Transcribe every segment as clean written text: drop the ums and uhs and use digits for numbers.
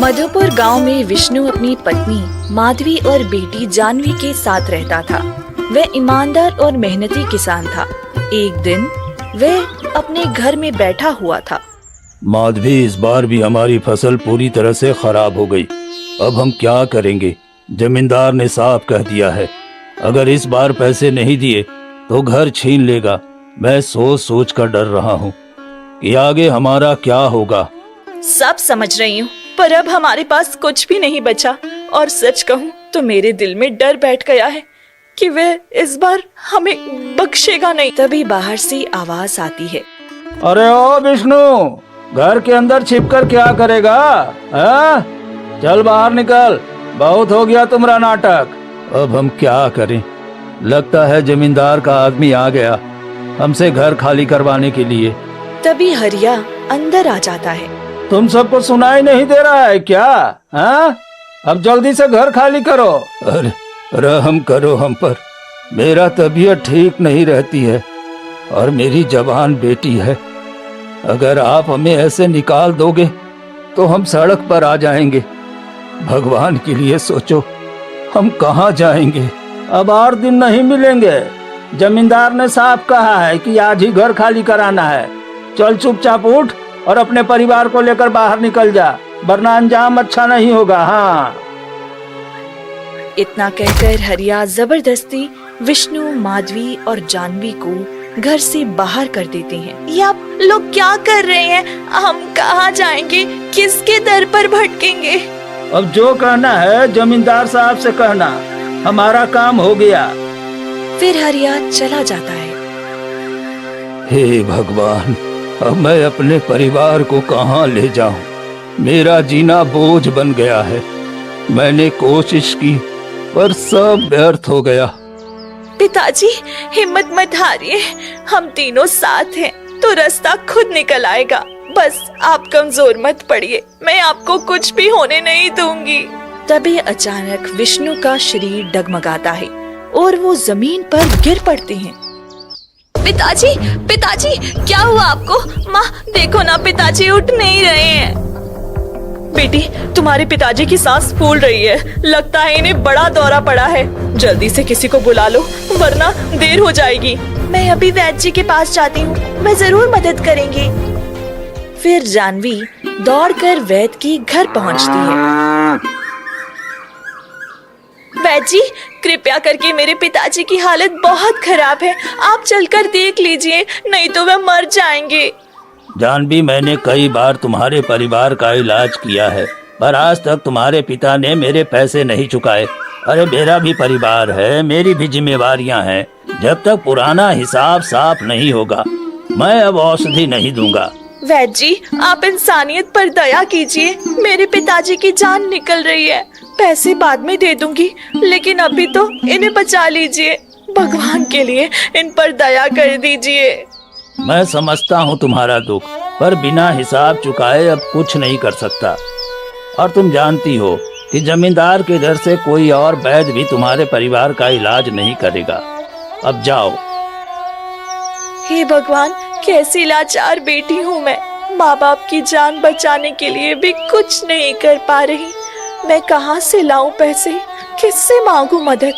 मधुपुर गांव में विष्णु अपनी पत्नी माधवी और बेटी जानवी के साथ रहता था। वह ईमानदार और मेहनती किसान था। एक दिन वह अपने घर में बैठा हुआ था। माधवी, इस बार भी हमारी फसल पूरी तरह से खराब हो गई। अब हम क्या करेंगे? जमींदार ने साफ कह दिया है, अगर इस बार पैसे नहीं दिए तो घर छीन लेगा। मैं सोच सोच कर डर रहा हूँ कि आगे हमारा क्या होगा। सब समझ रही हूँ, पर अब हमारे पास कुछ भी नहीं बचा। और सच कहूँ तो मेरे दिल में डर बैठ गया है कि वह इस बार हमें बख्शेगा नहीं। तभी बाहर से आवाज आती है, अरे ओ विष्णु, घर के अंदर छिपकर क्या करेगा? चल बाहर निकल, बहुत हो गया तुम्हारा नाटक। अब हम क्या करें? लगता है जमींदार का आदमी आ गया हमसे घर खाली करवाने के लिए। तभी हरिया अंदर आ जाता है। तुम सबको सुनाई नहीं दे रहा है क्या? अब जल्दी से घर खाली करो। अरे रहम करो हम पर, मेरा तबीयत ठीक नहीं रहती है और मेरी जवान बेटी है। अगर आप हमें ऐसे निकाल दोगे तो हम सड़क पर आ जाएंगे। भगवान के लिए सोचो, हम कहाँ जाएंगे? अब और दिन नहीं मिलेंगे। जमींदार ने साफ कहा है कि आज ही घर खाली कराना है। चल चुपचाप उठ और अपने परिवार को लेकर बाहर निकल जा, वरना अंजाम अच्छा नहीं होगा। हाँ। इतना कहकर हरिया जबरदस्ती विष्णु, माधवी और जानवी को घर से बाहर कर देते हैं। ये आप लोग क्या कर रहे हैं? हम कहाँ जाएंगे? किसके दर पर भटकेंगे? अब जो कहना है जमींदार साहब से कहना, हमारा काम हो गया। फिर हरिया चला जाता है। हे भगवान, अब मैं अपने परिवार को कहाँ ले जाऊं? मेरा जीना बोझ बन गया है। मैंने कोशिश की पर सब व्यर्थ हो गया। पिताजी, हिम्मत मत हारिए, हम तीनों साथ हैं तो रास्ता खुद निकल आएगा। बस आप कमजोर मत पड़िए, मैं आपको कुछ भी होने नहीं दूंगी। तभी अचानक विष्णु का शरीर डगमगाता है और वो जमीन पर गिर पड़ते हैं। पिताजी, पिताजी, क्या हुआ आपको? माँ देखो ना, पिताजी उठ नहीं रहे हैं। बेटी, तुम्हारे पिताजी की सांस फूल रही है। लगता है इन्हें बड़ा दौरा पड़ा है। जल्दी से किसी को बुला लो, वरना देर हो जाएगी। मैं अभी वैद्य जी के पास जाती हूँ, मैं जरूर मदद करेंगे। फिर जानवी दौड़कर वैद्य के घर पहुँचती है। वैद्य जी, कृपया करके मेरे पिताजी की हालत बहुत खराब है, आप चलकर देख लीजिए, नहीं तो वह मर जाएंगे। जानवी, मैंने कई बार तुम्हारे परिवार का इलाज किया है, पर आज तक तुम्हारे पिता ने मेरे पैसे नहीं चुकाए। अरे मेरा भी परिवार है, मेरी भी जिम्मेवारियां हैं। जब तक पुराना हिसाब साफ नहीं होगा, मैं अब औषधि नहीं दूंगा। वैद्य जी, आप इंसानियत पर दया कीजिए। मेरे पिताजी की जान निकल रही है। पैसे बाद में दे दूंगी, लेकिन अभी तो इन्हें बचा लीजिए। भगवान के लिए इन पर दया कर दीजिए। मैं समझता हूँ तुम्हारा दुख, पर बिना हिसाब चुकाए अब कुछ नहीं कर सकता। और तुम जानती हो कि जमींदार के घर से कोई और वैद्य भी तुम्हारे परिवार का इलाज नहीं करेगा। अब जाओ। हे भगवान, कैसी लाचार बेटी हूँ मैं। माँ बाप की जान बचाने के लिए भी कुछ नहीं कर पा रही। मैं कहाँ से लाऊं पैसे? किससे मांगू मदद?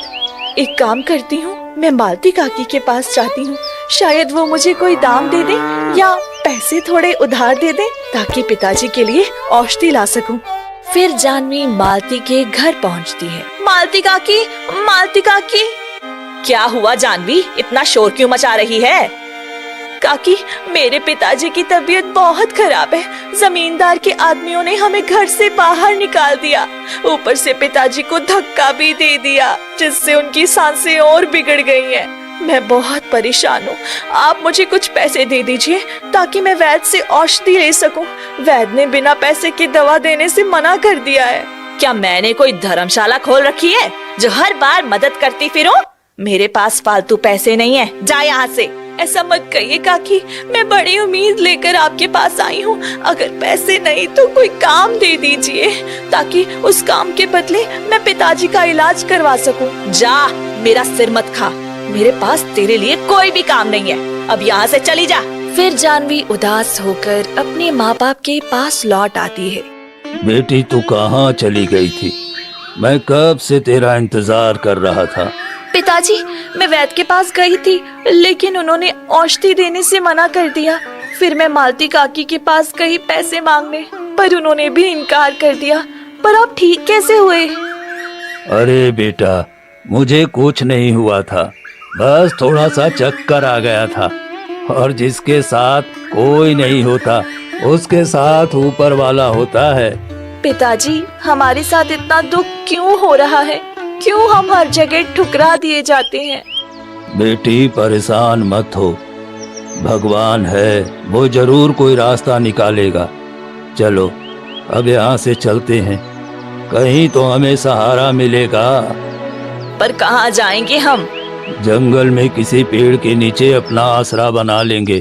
एक काम करती हूँ, मैं मालती काकी के पास जाती हूँ। शायद वो मुझे कोई दाम दे दे या पैसे थोड़े उधार दे दे, ताकि पिताजी के लिए औषधि ला सकूं। फिर जानवी मालती के घर पहुँचती है। मालती काकी, मालती काकी। क्या हुआ जानवी, इतना शोर क्यों मचा रही है? काकी, मेरे पिताजी की तबीयत बहुत खराब है। जमींदार के आदमियों ने हमें घर से बाहर निकाल दिया। ऊपर से पिताजी को धक्का भी दे दिया, जिससे उनकी सांसें और बिगड़ गई हैं। मैं बहुत परेशान हूँ। आप मुझे कुछ पैसे दे दीजिए ताकि मैं वैद्य से औषधि ले सकूं। वैद्य ने बिना पैसे की दवा देने से मना कर दिया है। क्या मैंने कोई धर्मशाला खोल रखी है जो हर बार मदद करती फिरूं? मेरे पास फालतू पैसे नहीं है, जा यहाँ से। ऐसा मत कहिए काकी, मैं बड़ी उम्मीद लेकर आपके पास आई हूँ। अगर पैसे नहीं तो कोई काम दे दीजिए, ताकि उस काम के बदले मैं पिताजी का इलाज करवा सकूं। जा, मेरा सिर मत खा। मेरे पास तेरे लिए कोई भी काम नहीं है, अब यहाँ से चली जा। फिर जानवी उदास होकर अपने माँ बाप के पास लौट आती है। बेटी तू कहाँ चली गई थी? मैं कब से तेरा इंतजार कर रहा था। पिताजी, मैं वैद्य के पास गई थी, लेकिन उन्होंने औषधि देने से मना कर दिया। फिर मैं मालती काकी के पास गई पैसे मांगने, पर उन्होंने भी इनकार कर दिया। पर आप ठीक कैसे हुए? अरे बेटा, मुझे कुछ नहीं हुआ था, बस थोड़ा सा चक्कर आ गया था। और जिसके साथ कोई नहीं होता उसके साथ ऊपर वाला होता है। पिताजी, हमारे साथ इतना दुख क्यों हो रहा है? क्यों हम हर जगह ठुकरा दिए जाते हैं? बेटी परेशान मत हो, भगवान है, वो जरूर कोई रास्ता निकालेगा। चलो अब यहाँ से चलते हैं, कहीं तो हमें सहारा मिलेगा। पर कहाँ जाएंगे हम? जंगल में किसी पेड़ के नीचे अपना आसरा बना लेंगे,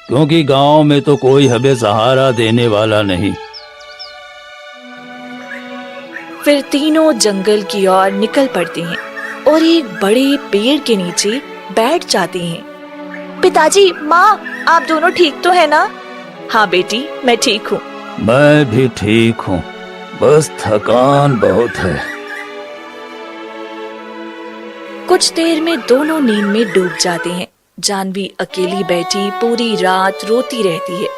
क्योंकि गांव में तो कोई हमें सहारा देने वाला नहीं। फिर तीनों जंगल की ओर निकल पड़ते हैं और एक बड़े पेड़ के नीचे बैठ जाते हैं। पिताजी, माँ, आप दोनों ठीक तो है ना? हाँ बेटी, मैं ठीक हूँ। मैं भी ठीक हूँ, बस थकान बहुत है। कुछ देर में दोनों नींद में डूब जाते हैं। जानवी अकेली बैठी पूरी रात रोती रहती है।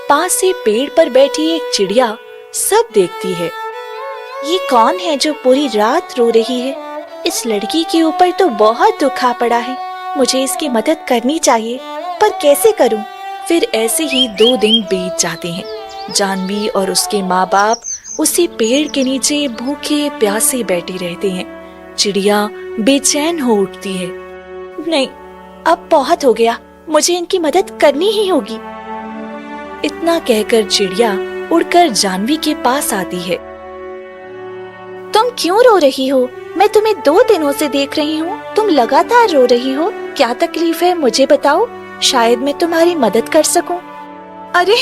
पास से पेड़ पर बैठी एक चिड़िया सब देखती है। ये कौन है जो पूरी रात रो रही है? इस लड़की के ऊपर तो बहुत दुख आ पड़ा है। मुझे इसकी मदद करनी चाहिए, पर कैसे करूं? फिर ऐसे ही 2 दिन बीत जाते हैं। जानवी और उसके माँ बाप उसी पेड़ के नीचे भूखे प्यासे बैठे रहते हैं। चिड़िया बेचैन हो उठती है। नहीं, अब बहुत हो गया, मुझे इनकी मदद करनी ही होगी। इतना कहकर चिड़िया उड़कर जानवी के पास आती है। तुम क्यों रो रही हो? मैं तुम्हें 2 दिनों से देख रही हूँ, तुम लगातार रो रही हो। क्या तकलीफ है, मुझे बताओ, शायद मैं तुम्हारी मदद कर सकूं। अरे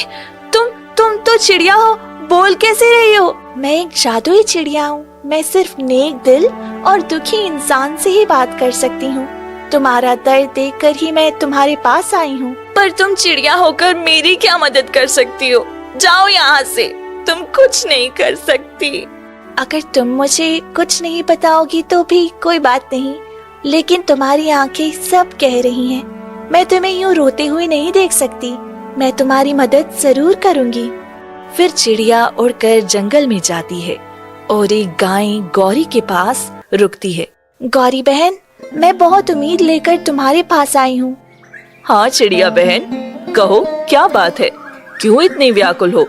तुम तो चिड़िया हो, बोल कैसे रही हो? मैं एक जादुई चिड़िया हूँ। मैं सिर्फ नेक दिल और दुखी इंसान से ही बात कर सकती हूँ। तुम्हारा दर्द देखकर ही मैं तुम्हारे पास आई हूँ। पर तुम चिड़िया होकर मेरी क्या मदद कर सकती हो? जाओ यहाँ से, तुम कुछ नहीं कर सकती। अगर तुम मुझे कुछ नहीं बताओगी तो भी कोई बात नहीं, लेकिन तुम्हारी आंखें सब कह रही हैं। मैं तुम्हें यूं रोते हुए नहीं देख सकती। मैं तुम्हारी मदद जरूर करूंगी। फिर चिड़िया उड़कर जंगल में जाती है और एक गाय गौरी के पास रुकती है। गौरी बहन, मैं बहुत उम्मीद लेकर तुम्हारे पास आई हूँ। हाँ चिड़िया बहन, कहो क्या बात है, क्यों इतनी व्याकुल हो?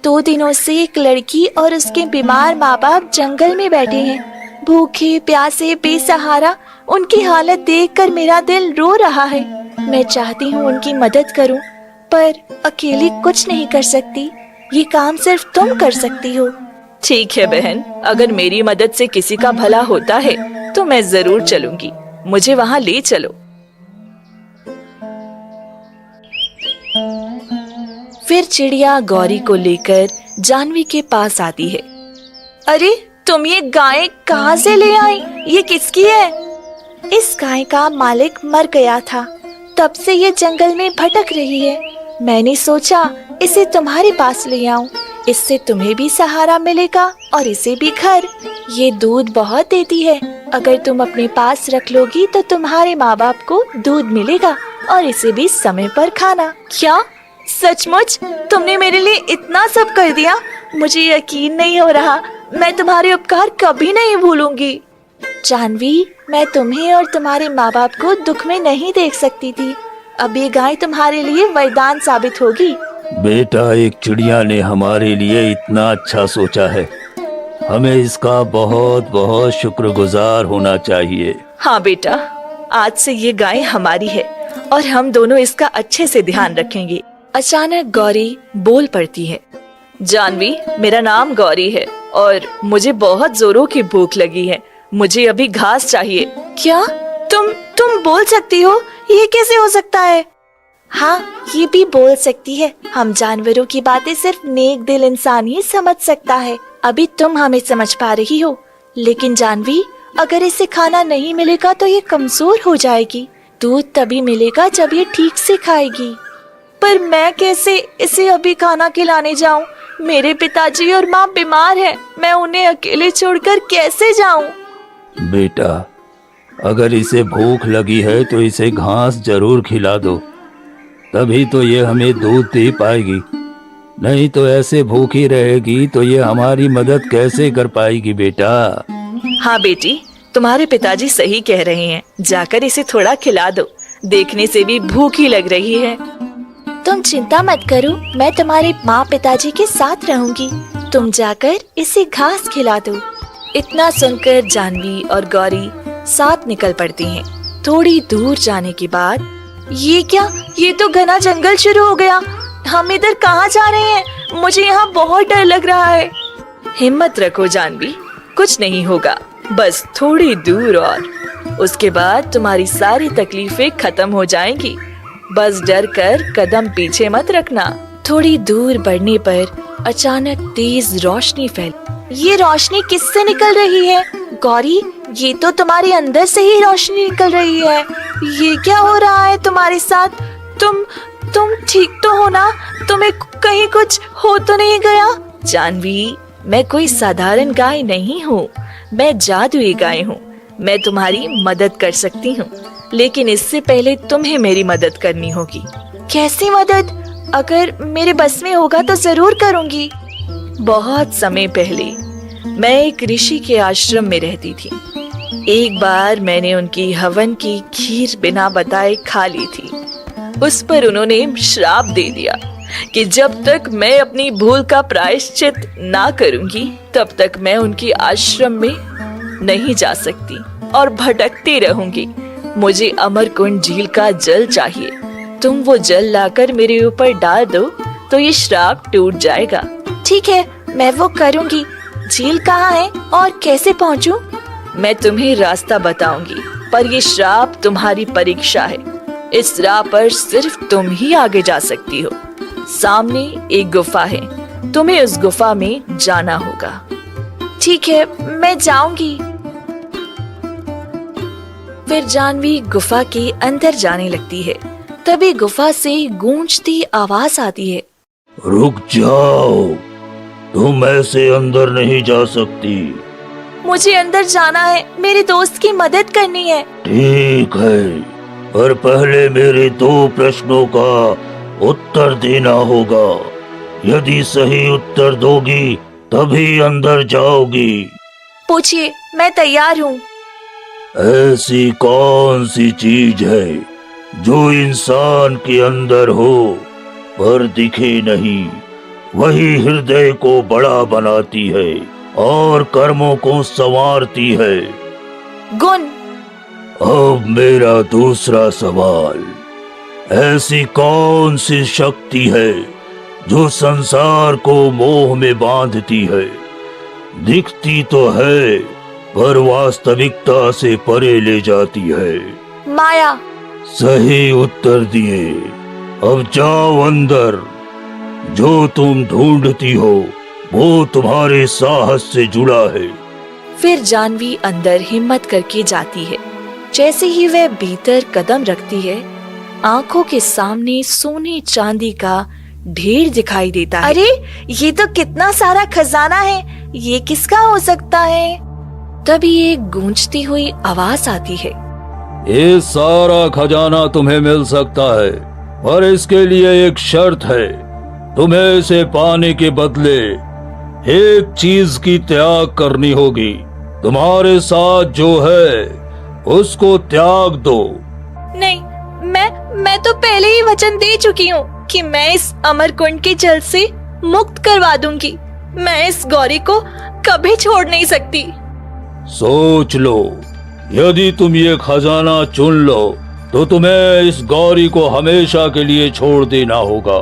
2 दिनों से एक लड़की और उसके बीमार माँ बाप जंगल में बैठे हैं, भूखे प्यासे बेसहारा। उनकी हालत देखकर मेरा दिल रो रहा है। मैं चाहती हूँ उनकी मदद करूँ, पर अकेली कुछ नहीं कर सकती। ये काम सिर्फ तुम कर सकती हो। ठीक है बहन, अगर मेरी मदद से किसी का भला होता है तो मैं जरूर चलूंगी। मुझे वहाँ ले चलो। फिर चिड़िया गौरी को लेकर जानवी के पास आती है। अरे तुम ये गाय कहाँ से ले आई? ये किसकी है? इस गाय का मालिक मर गया था, तब से ये जंगल में भटक रही है। मैंने सोचा इसे तुम्हारे पास ले आऊं, इससे तुम्हें भी सहारा मिलेगा और इसे भी घर। ये दूध बहुत देती है, अगर तुम अपने पास रख लोगी तो तुम्हारे माँ बाप को दूध मिलेगा और इसे भी समय पर खाना। क्या सचमुच तुमने मेरे लिए इतना सब कर दिया? मुझे यकीन नहीं हो रहा। मैं तुम्हारे उपकार कभी नहीं भूलूंगी। जानवी, मैं तुम्हें और तुम्हारे माँ बाप को दुख में नहीं देख सकती थी। अब ये गाय तुम्हारे लिए वरदान साबित होगी। बेटा, एक चिड़िया ने हमारे लिए इतना अच्छा सोचा है, हमें इसका बहुत बहुत शुक्रगुजार होना चाहिए। हाँ बेटा, आज से ये गाय हमारी है और हम दोनों इसका अच्छे से ध्यान रखेंगे। अचानक गौरी बोल पड़ती है। जानवी, मेरा नाम गौरी है और मुझे बहुत जोरों की भूख लगी है। मुझे अभी घास चाहिए। क्या तुम बोल सकती हो? ये कैसे हो सकता है? हाँ, ये भी बोल सकती है। हम जानवरों की बातें सिर्फ नेक दिल इंसान ही समझ सकता है। अभी तुम हमें समझ पा रही हो, लेकिन जानवी, अगर इसे खाना नहीं मिलेगा तो ये कमजोर हो जाएगी। दूध तभी मिलेगा जब ये ठीक से खाएगी। पर मैं कैसे इसे अभी खाना खिलाने जाऊं? मेरे पिताजी और माँ बीमार हैं। मैं उन्हें अकेले छोड़कर कैसे जाऊं? बेटा, अगर इसे भूख लगी है तो इसे घास जरूर खिला दो, तभी तो ये हमें दूध दे पाएगी। नहीं तो ऐसे भूखी रहेगी तो ये हमारी मदद कैसे कर पाएगी बेटा। हाँ बेटी, तुम्हारे पिताजी सही कह रहे हैं। जाकर इसे थोड़ा खिला दो, देखने से भी भूखी लग रही है। तुम चिंता मत करो, मैं तुम्हारे माँ पिताजी के साथ रहूंगी। तुम जाकर इसे घास खिला दो। इतना सुनकर जानवी और गौरी साथ निकल पड़ती हैं। थोड़ी दूर जाने के बाद, ये क्या, ये तो घना जंगल शुरू हो गया। हम इधर कहाँ जा रहे हैं? मुझे यहाँ बहुत डर लग रहा है। हिम्मत रखो जानवी, कुछ नहीं होगा, बस थोड़ी दूर और उसके बाद तुम्हारी सारी तकलीफें खत्म हो जाएंगी। बस डर कर कदम पीछे मत रखना। थोड़ी दूर बढ़ने पर अचानक तेज रोशनी फैल। ये रोशनी किससे निकल रही है? गौरी, ये तो तुम्हारे अंदर से ही रोशनी निकल रही है। ये क्या हो रहा है तुम्हारे साथ? तुम ठीक तो हो ना? तुम्हें कहीं कुछ हो तो नहीं गया? जानवी, मैं कोई साधारण गाय नहीं हूँ, मैं जादुई गाय हूँ। मैं तुम्हारी मदद कर सकती हूँ, लेकिन इससे पहले तुम्हें मेरी मदद करनी होगी। कैसी मदद? अगर मेरे बस में होगा तो जरूर करूँगी। बहुत समय पहले मैं एक ऋषि के आश्रम में रहती थी। एक बार मैंने उनकी हवन की खीर बिना बताए खा ली थी। उस पर उन्होंने श्राप दे दिया कि जब तक मैं अपनी भूल का प्रायश्चित ना करूंगी, तब तक मैं उनके आश्रम में नहीं जा सकती और भटकती रहूंगी। मुझे अमरकुंड झील का जल चाहिए। तुम वो जल लाकर मेरे ऊपर डाल दो तो ये श्राप टूट जाएगा। ठीक है, मैं वो करूंगी। झील कहाँ है और कैसे पहुँचूं? मैं तुम्हें रास्ता बताऊंगी, पर ये श्राप तुम्हारी परीक्षा है। इस राह पर सिर्फ तुम ही आगे जा सकती हो। सामने एक गुफा है, तुम्हें उस गुफा में जाना होगा। ठीक है, मैं जाऊंगी। फिर जानवी गुफा के अंदर जाने लगती है। तभी गुफा से गूंजती आवाज आती है। रुक जाओ, तुम ऐसे अंदर नहीं जा सकती। मुझे अंदर जाना है, मेरे दोस्त की मदद करनी है। ठीक है, पर पहले मेरे 2 प्रश्नों का उत्तर देना होगा। यदि सही उत्तर दोगी तभी अंदर जाओगी। पूछिए, मैं तैयार हूँ। ऐसी कौन सी चीज है जो इंसान के अंदर हो पर दिखे नहीं? वही हृदय को बड़ा बनाती है और कर्मों को संवारती है। गुण। अब मेरा दूसरा सवाल, ऐसी कौन सी शक्ति है जो संसार को मोह में बांधती है? दिखती तो है पर वास्तविकता से परे ले जाती है। माया। सही उत्तर दिए। अब जाओ अंदर। जो तुम ढूंढती हो वो तुम्हारे साहस से जुड़ा है। फिर जानवी अंदर हिम्मत करके जाती है। जैसे ही वह भीतर कदम रखती है, आंखों के सामने सोने चांदी का ढेर दिखाई देता है। अरे, ये तो कितना सारा खजाना है। ये किसका हो सकता है? तभी एक गूंजती हुई आवाज आती है। ये सारा खजाना तुम्हें मिल सकता है, पर इसके लिए एक शर्त है। तुम्हें इसे पाने के बदले एक चीज की त्याग करनी होगी। तुम्हारे साथ जो है उसको त्याग दो। नहीं, मैं तो पहले ही वचन दे चुकी हूँ कि मैं इस अमरकुंड के जल से मुक्त करवा दूंगी। मैं इस गौरी को कभी छोड़ नहीं सकती। सोच लो, यदि तुम ये खजाना चुन लो तो तुम्हें इस गौरी को हमेशा के लिए छोड़ देना होगा।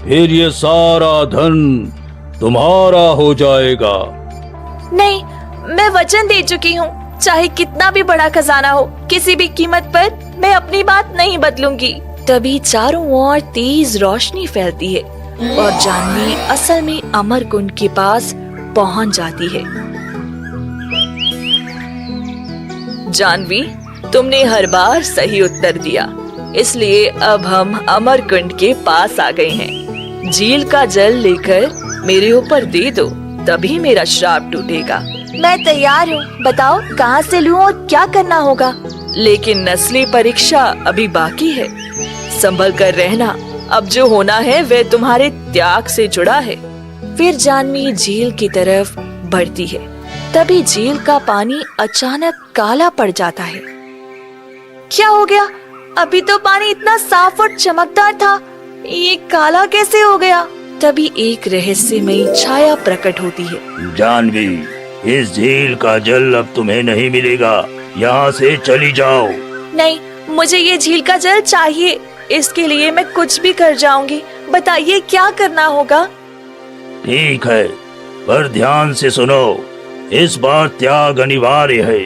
फिर ये सारा धन तुम्हारा हो जाएगा। नहीं, मैं वचन दे चुकी हूँ। चाहे कितना भी बड़ा खजाना हो, किसी भी कीमत पर मैं अपनी बात नहीं बदलूंगी। तभी चारों ओर तेज रोशनी फैलती है और जानवी असल में अमरकुंड के पास पहुंच जाती है। जानवी, तुमने हर बार सही उत्तर दिया, इसलिए अब हम अमरकुंड के पास आ गए हैं। झील का जल लेकर मेरे ऊपर दे दो, तभी मेरा श्राप टूटेगा। मैं तैयार हूँ, बताओ कहाँ से लूँ और क्या करना होगा। लेकिन नस्ली परीक्षा अभी बाकी है, संभल कर रहना। अब जो होना है वह तुम्हारे त्याग से जुड़ा है। फिर जानवी झील की तरफ बढ़ती है। तभी झील का पानी अचानक काला पड़ जाता है। क्या हो गया? अभी तो पानी इतना साफ और चमकदार था, ये काला कैसे हो गया? तभी एक रहस्यमयी छाया प्रकट होती है। जानवी, इस झील का जल अब तुम्हें नहीं मिलेगा, यहाँ से चली जाओ। नहीं, मुझे ये झील का जल चाहिए, इसके लिए मैं कुछ भी कर जाऊंगी। बताइए क्या करना होगा? ठीक है, पर ध्यान से सुनो। इस बार त्याग अनिवार्य है।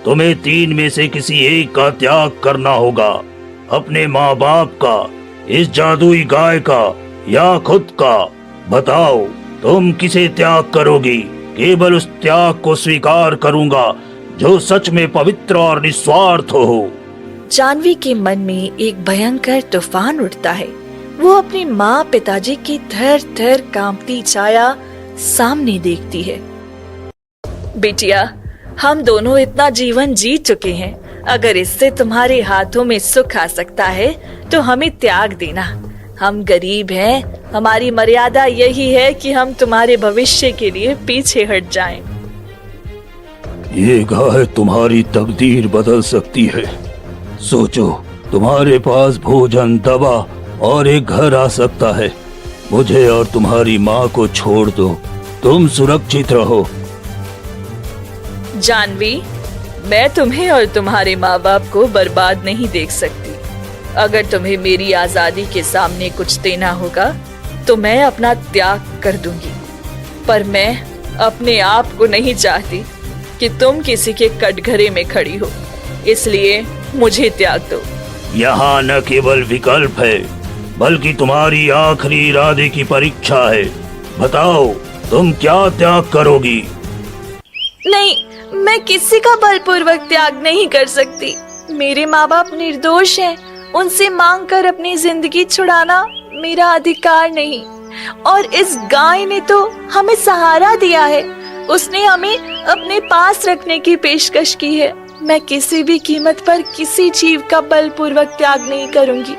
तुम्हें 3 में से किसी एक का त्याग करना होगा। अपने माँ बाप का, इस जादुई गाय का या खुद का। बताओ, तुम किसे त्याग करोगी? केवल उस त्याग को स्वीकार करूंगा जो सच में पवित्र और निस्वार्थ हो। जानवी के मन में एक भयंकर तूफान उठता है। वो अपनी माँ पिताजी की थर थर कांपती छाया सामने देखती है। बिटिया, हम दोनों इतना जीवन जी चुके हैं, अगर इससे तुम्हारे हाथों में सुख आ सकता है तो हमें त्याग देना। हम गरीब हैं, हमारी मर्यादा यही है कि हम तुम्हारे भविष्य के लिए पीछे हट जाएं। ये गाय तुम्हारी तकदीर बदल सकती है। सोचो, तुम्हारे पास भोजन, दवा और एक घर आ सकता है। मुझे और तुम्हारी माँ को छोड़ दो, तुम सुरक्षित रहो। जानवी, मैं तुम्हें और तुम्हारे माँ बाप को बर्बाद नहीं देख सकती। अगर तुम्हें मेरी आजादी के सामने कुछ देना होगा तो मैं अपना त्याग कर दूंगी, पर मैं अपने आप को नहीं चाहती कि तुम किसी के कटघरे में खड़ी हो, इसलिए मुझे त्याग दो। यहाँ न केवल विकल्प है, बल्कि तुम्हारी आखिरी इरादे की परीक्षा है। बताओ, तुम क्या त्याग करोगी? नहीं, मैं किसी का बलपूर्वक त्याग नहीं कर सकती। मेरे माँ बाप निर्दोष हैं, उनसे मांग कर अपनी जिंदगी छुड़ाना मेरा अधिकार नहीं। और इस गाय ने तो हमें सहारा दिया है, उसने हमें अपने पास रखने की पेशकश की है। मैं किसी भी कीमत पर किसी जीव का बलपूर्वक त्याग नहीं करूंगी।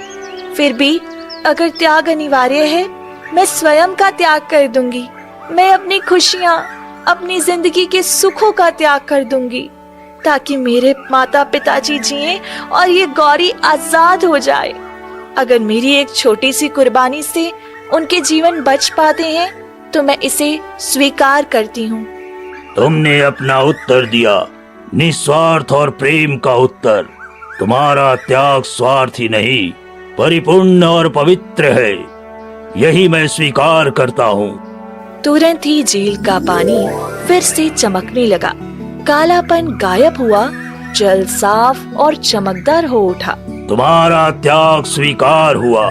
फिर भी अगर त्याग अनिवार्य है, मैं स्वयं का त्याग कर दूंगी। मैं अपनी खुशियाँ, अपनी जिंदगी के सुखों का त्याग कर दूंगी, ताकि मेरे माता पिताजी जिए और ये गौरी आजाद हो जाए। अगर मेरी एक छोटी सी कुर्बानी से उनके जीवन बच पाते हैं तो मैं इसे स्वीकार करती हूँ। तुमने अपना उत्तर दिया, निस्वार्थ और प्रेम का उत्तर। तुम्हारा त्याग स्वार्थी नहीं, परिपूर्ण और पवित्र है। यही मैं स्वीकार करता हूँ। तुरंत ही झील का पानी फिर से चमकने लगा। कालापन गायब हुआ, जल साफ और चमकदार हो उठा। तुम्हारा त्याग स्वीकार हुआ,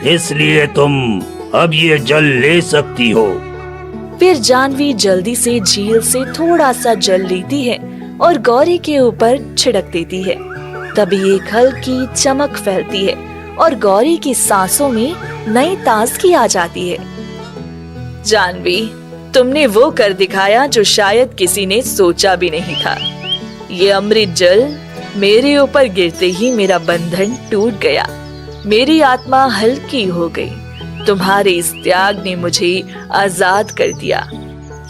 इसलिए तुम अब ये जल ले सकती हो। फिर जानवी जल्दी से झील से थोड़ा सा जल लेती है और गौरी के ऊपर छिड़क देती है। तभी एक हल्की चमक फैलती है और गौरी की सांसों में नई ताजगी आ जाती है। जानवी, तुमने वो कर दिखाया जो शायद किसी ने सोचा भी नहीं था। ये अमृत जल मेरे ऊपर गिरते ही मेरा बंधन टूट गया, मेरी आत्मा हल्की हो गई। तुम्हारे इस त्याग ने मुझे आजाद कर दिया।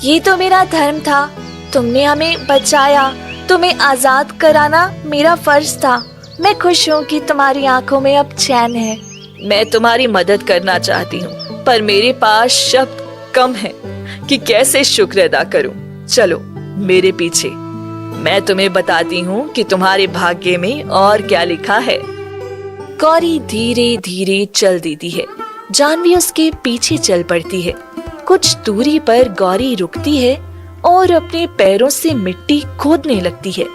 ये तो मेरा धर्म था, तुमने हमें बचाया, तुम्हें आजाद कराना मेरा फर्ज था। मैं खुश हूँ कि तुम्हारी आंखों में अब चैन है। मैं तुम्हारी मदद करना चाहती हूँ, पर मेरे पास शब्द कम है कि कैसे शुक्र अदा करूँ। चलो मेरे पीछे, मैं तुम्हें बताती हूँ कि तुम्हारे भाग्य में और क्या लिखा है। गौरी धीरे धीरे चल देती है। जानवी उसके पीछे चल पड़ती है। कुछ दूरी पर गौरी रुकती है और अपने पैरों से मिट्टी खोदने लगती है।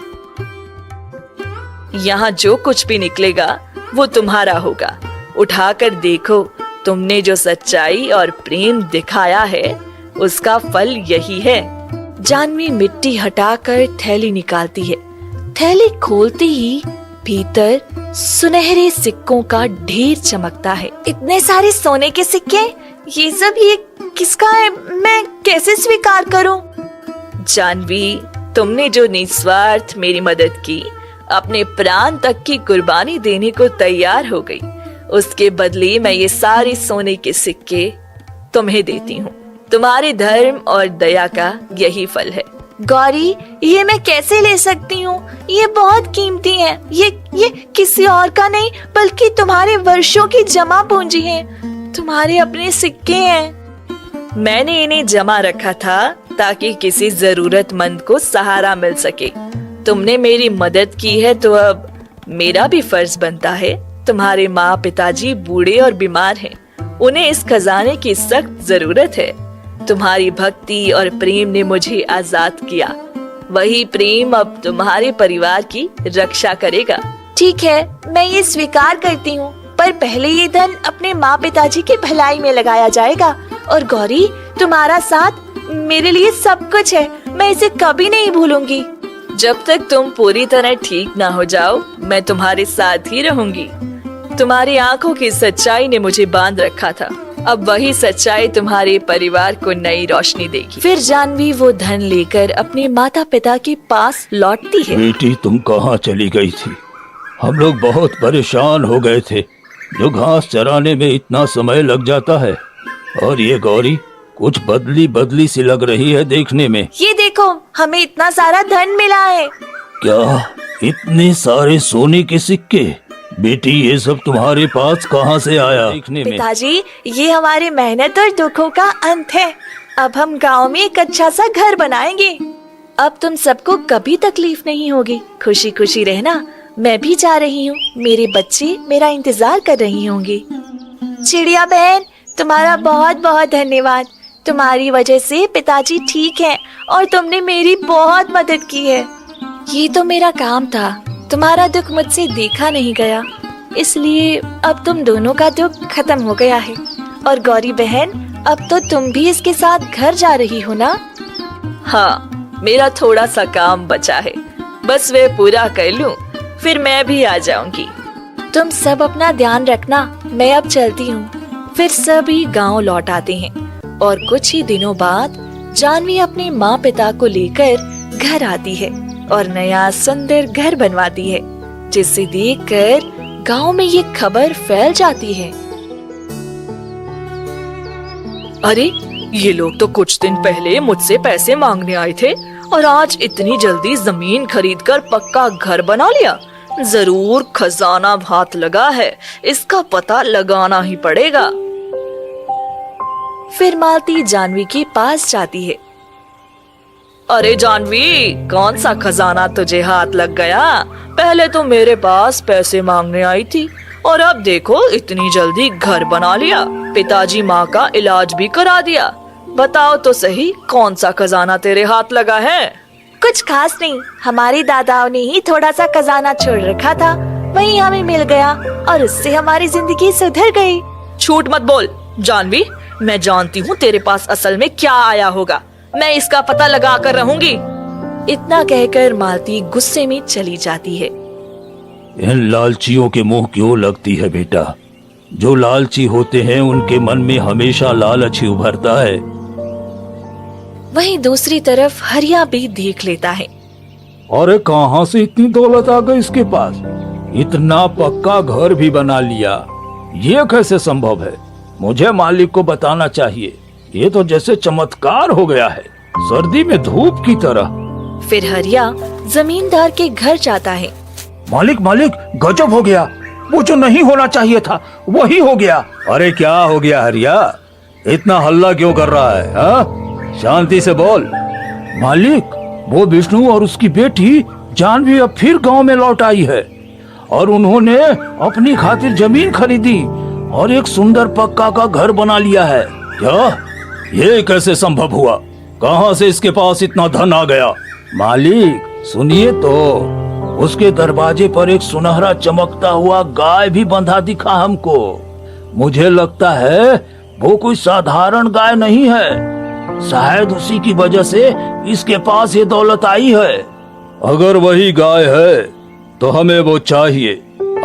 यहाँ जो कुछ भी निकलेगा वो तुम्हारा होगा। उठाकर देखो, तुमने जो सच्चाई और प्रेम दिखाया है उसका फल यही है। जानवी मिट्टी हटाकर थैली निकालती है। थैली खोलते ही भीतर सुनहरे सिक्कों का ढेर चमकता है। इतने सारे सोने के सिक्के, ये किसका है? मैं कैसे स्वीकार करूं? जानवी, तुमने जो निस्वार्थ मेरी मदद की, अपने प्राण तक की कुर्बानी देने को तैयार हो गई, उसके बदले मैं ये सारे सोने के सिक्के तुम्हें देती हूँ। तुम्हारे धर्म और दया का यही फल है। गौरी, ये मैं कैसे ले सकती हूँ? ये बहुत कीमती है। ये किसी और का नहीं बल्कि तुम्हारे वर्षों की जमा पूंजी है, तुम्हारे अपने सिक्के हैं। मैंने इन्हें जमा रखा था ताकि किसी जरूरतमंद को सहारा मिल सके। तुमने मेरी मदद की है तो अब मेरा भी फर्ज बनता है। तुम्हारे माँ पिताजी बूढ़े और बीमार हैं, उन्हें इस खजाने की सख्त जरूरत है। तुम्हारी भक्ति और प्रेम ने मुझे आजाद किया, वही प्रेम अब तुम्हारे परिवार की रक्षा करेगा। ठीक है, मैं ये स्वीकार करती हूँ, पर पहले ये धन अपने माँ पिताजी की भलाई में लगाया जाएगा। और गौरी, तुम्हारा साथ मेरे लिए सब कुछ है, मैं इसे कभी नहीं भूलूंगी। जब तक तुम पूरी तरह ठीक ना हो जाओ, मैं तुम्हारे साथ ही रहूंगी। तुम्हारी आंखों की सच्चाई ने मुझे बांध रखा था, अब वही सच्चाई तुम्हारे परिवार को नई रोशनी देगी। फिर जानवी वो धन लेकर अपने माता पिता के पास लौटती है। बेटी, तुम कहाँ चली गई थी? हम लोग बहुत परेशान हो गए थे। जो घास चराने में इतना समय लग जाता है, और ये गौरी कुछ बदली बदली सी लग रही है देखने में। ये देखो, हमें इतना सारा धन मिला है। क्या? इतने सारे सोने के सिक्के? बेटी, ये सब तुम्हारे पास कहाँ से आया? देखने में पिताजी, ये हमारे मेहनत और दुखों का अंत है। अब हम गांव में एक अच्छा सा घर बनाएंगे। अब तुम सबको कभी तकलीफ नहीं होगी। खुशी खुशी रहना। मैं भी जा रही हूँ, मेरे बच्चे मेरा इंतजार कर रही होंगे। चिड़िया बहन, तुम्हारा बहुत बहुत धन्यवाद। तुम्हारी वजह से पिताजी ठीक हैं और तुमने मेरी बहुत मदद की है। ये तो मेरा काम था, तुम्हारा दुख मुझसे देखा नहीं गया, इसलिए अब तुम दोनों का दुख खत्म हो गया है। और गौरी बहन, अब तो तुम भी इसके साथ घर जा रही हो ना? हाँ, मेरा थोड़ा सा काम बचा है, बस वे पूरा कर लूं, फिर मैं भी आ जाऊंगी। तुम सब अपना ध्यान रखना, मैं अब चलती हूँ। फिर सभी गांव लौट आते हैं और कुछ ही दिनों बाद जानवी अपने माँ पिता को लेकर घर आती है और नया सुंदर घर बनवाती है, जिसे देखकर गांव में ये खबर फैल जाती है। अरे, ये लोग तो कुछ दिन पहले मुझसे पैसे मांगने आए थे और आज इतनी जल्दी जमीन खरीदकर पक्का घर बना लिया। जरूर खजाना हाथ लगा है, इसका पता लगाना ही पड़ेगा। फिर मालती जानवी के पास जाती है। अरे जानवी, कौन सा खजाना तुझे हाथ लग गया? पहले तो मेरे पास पैसे मांगने आई थी और अब देखो इतनी जल्दी घर बना लिया, पिताजी माँ का इलाज भी करा दिया। बताओ तो सही, कौन सा खजाना तेरे हाथ लगा है? कुछ खास नहीं, हमारे दादाओं ने ही थोड़ा सा खजाना छोड़ रखा था, वही हमें मिल गया और उससे हमारी जिंदगी सुधर गई। झूठ मत बोल जानवी, मैं जानती हूँ तेरे पास असल में क्या आया होगा। मैं इसका पता लगा कर रहूंगी। इतना कहकर मालती गुस्से में चली जाती है। इन लालचियों के मुंह क्यों लगती है बेटा? जो लालची होते हैं उनके मन में हमेशा लालच ही उभरता है। वहीं दूसरी तरफ हरिया भी देख लेता है। अरे, कहाँ से इतनी दौलत आ गई इसके पास? इतना पक्का घर भी बना लिया, ये कैसे संभव है? मुझे मालिक को बताना चाहिए। ये तो जैसे चमत्कार हो गया है, सर्दी में धूप की तरह। फिर हरिया जमींदार के घर जाता है। मालिक, मालिक, गजब हो गया, वो जो नहीं होना चाहिए था वही हो गया। अरे क्या हो गया हरिया? इतना हल्ला क्यों कर रहा है? हा? शांति से बोल। मालिक, वो विष्णु और उसकी बेटी जानवी अब फिर गांव में लौट आई है और उन्होंने अपनी खातिर जमीन खरीदी और एक सुंदर पक्का का घर बना लिया है। क्या? ये कैसे संभव हुआ? कहां से इसके पास इतना धन आ गया? मालिक सुनिए तो, उसके दरवाजे पर एक सुनहरा चमकता हुआ गाय भी बंधा दिखा हमको। मुझे लगता है वो कोई साधारण गाय नहीं है, शायद उसी की वजह से इसके पास ये दौलत आई है। अगर वही गाय है तो हमें वो चाहिए।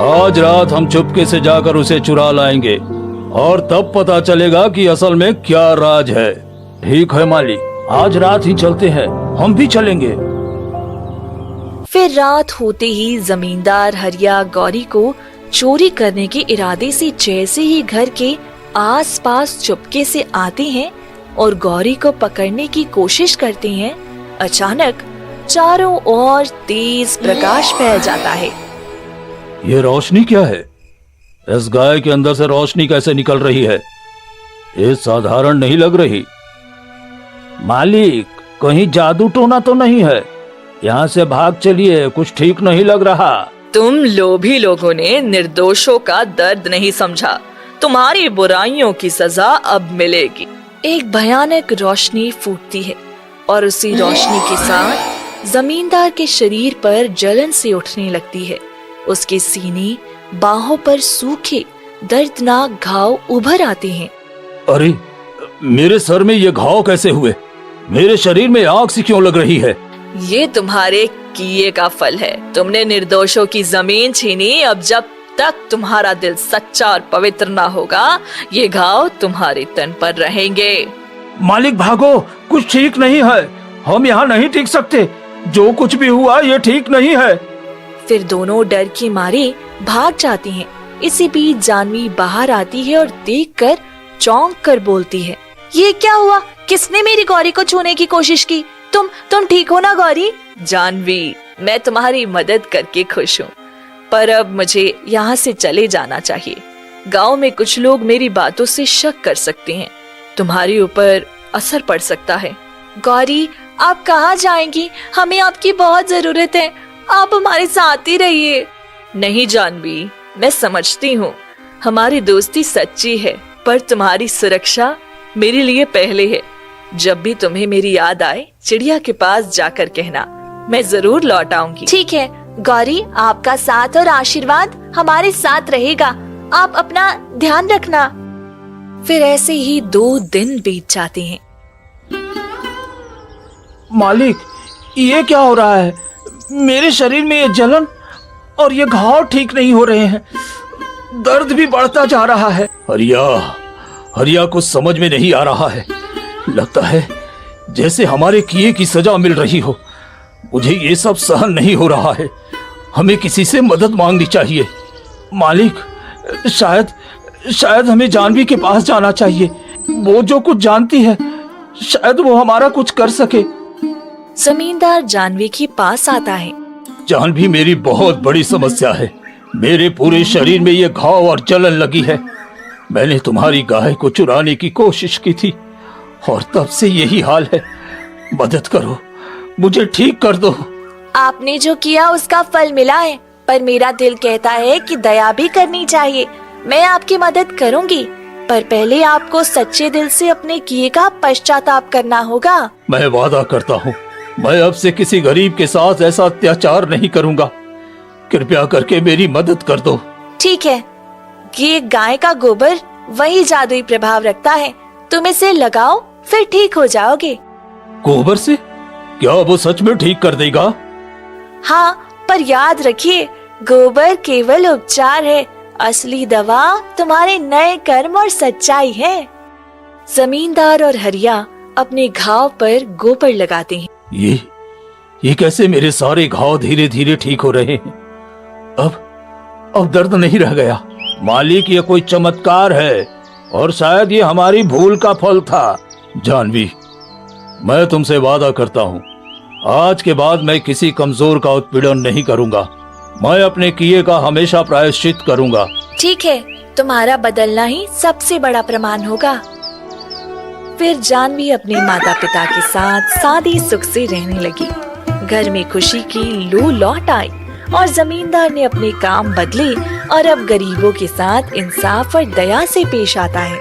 आज रात हम चुपके से जाकर उसे चुरा लाएंगे और तब पता चलेगा कि असल में क्या राज है। ठीक है मालिक, आज रात ही चलते हैं, हम भी चलेंगे। फिर रात होते ही जमींदार हरिया गौरी को चोरी करने के इरादे से जैसे ही घर के आसपास चुपके से आते हैं और गौरी को पकड़ने की कोशिश करते हैं, अचानक चारों ओर तेज प्रकाश फैल जाता है। ये रोशनी क्या है? इस गाय के अंदर से रोशनी कैसे निकल रही है? ये साधारण नहीं लग रही। मालिक, कहीं जादू टोना तो नहीं है? यहाँ से भाग चलिए, कुछ ठीक नहीं लग रहा। तुम लोभी लोगों ने निर्दोषों का दर्द नहीं समझा। तुम्हारी बुराइयों की सजा अब मिलेगी। एक भयानक रोशनी फूटती है और उसी रोशनी के साथ जमींदार के शरीर पर जलन से उठने लगती है। उसके सीने, बाहों पर सूखे दर्दनाक घाव उभर आते हैं। अरे, मेरे सर में ये घाव कैसे हुए? मेरे शरीर में आग सी क्यों लग रही है? ये तुम्हारे किए का फल है। तुमने निर्दोषों की जमीन छीनी। अब जब तक तुम्हारा दिल सच्चा और पवित्र ना होगा, ये घाव तुम्हारे तन पर रहेंगे। मालिक भागो, कुछ ठीक नहीं है। हम यहाँ नहीं टिक सकते। जो कुछ भी हुआ ये ठीक नहीं है। फिर दोनों डर के मारे भाग जाती हैं। इसी बीच जानवी बाहर आती है और देखकर चौंक कर बोलती है, ये क्या हुआ? किसने मेरी गौरी को छूने की कोशिश की? तुम ठीक हो ना गौरी? जानवी, मैं तुम्हारी मदद करके खुश हूँ, पर अब मुझे यहाँ से चले जाना चाहिए। गांव में कुछ लोग मेरी बातों से शक कर सकते हैं। तुम्हारे ऊपर असर पड़ सकता है। गौरी, आप कहाँ जाएंगी? हमें आपकी बहुत जरूरत है। आप हमारे साथ ही रहिए। नहीं जानवी, मैं समझती हूँ हमारी दोस्ती सच्ची है, पर तुम्हारी सुरक्षा मेरे लिए पहले है। जब भी तुम्हें मेरी याद आए, चिड़िया के पास जाकर कहना, मैं जरूर लौट आऊंगी। ठीक है गौरी, आपका साथ और आशीर्वाद हमारे साथ रहेगा। आप अपना ध्यान रखना। फिर ऐसे ही 2 दिन बीत जाते हैं। मालिक, ये क्या हो रहा है? मेरे शरीर में ये जलन और ये घाव ठीक नहीं हो रहे हैं। दर्द भी बढ़ता जा रहा है। हरिया कुछ समझ में नहीं आ रहा है। लगता है जैसे हमारे किए की सजा मिल रही हो। मुझे ये सब सहन नहीं हो रहा है। हमें किसी से मदद मांगनी चाहिए। मालिक, शायद हमें जानवी के पास जाना चाहिए। वो जो कुछ जानती है, शायद वो हमारा कुछ कर सके। जमींदार जानवी के पास आता है। जानवी, मेरी बहुत बड़ी समस्या है। मेरे पूरे शरीर में ये घाव और जलन लगी है। मैंने तुम्हारी गाय को चुराने की कोशिश की थी और तब से यही हाल है। मदद करो, मुझे ठीक कर दो। आपने जो किया उसका फल मिला है, पर मेरा दिल कहता है कि दया भी करनी चाहिए। मैं आपकी मदद करूंगी, पर पहले आपको सच्चे दिल से अपने किए का पश्चाताप करना होगा। मैं वादा करता हूँ, मैं अब से किसी गरीब के साथ ऐसा अत्याचार नहीं करूँगा। कृपया करके मेरी मदद कर दो। ठीक है, ये गाय का गोबर वही जादुई प्रभाव रखता है। तुम इसे लगाओ, फिर ठीक हो जाओगे। गोबर से? क्या वो सच में ठीक कर देगा? हाँ, पर याद रखिए, गोबर केवल उपचार है। असली दवा तुम्हारे नए कर्म और सच्चाई है। जमींदार और हरिया अपने घाव पर गोबर लगाते हैं। ये कैसे मेरे सारे घाव धीरे धीरे ठीक हो रहे हैं? अब दर्द नहीं रह गया। मालिक, ये कोई चमत्कार है और शायद ये हमारी भूल का फल था। जानवी, मैं तुमसे वादा करता हूँ, आज के बाद मैं किसी कमजोर का उत्पीड़न नहीं करूँगा। मैं अपने किए का हमेशा प्रायश्चित करूँगा। ठीक है, तुम्हारा बदलना ही सबसे बड़ा प्रमाण होगा। फिर जानवी अपने माता पिता के साथ सादी सुख से रहने लगी। घर में खुशी की लू लौट आई और जमींदार ने अपने काम बदले और अब गरीबों के साथ इंसाफ और दया से पेश आता है।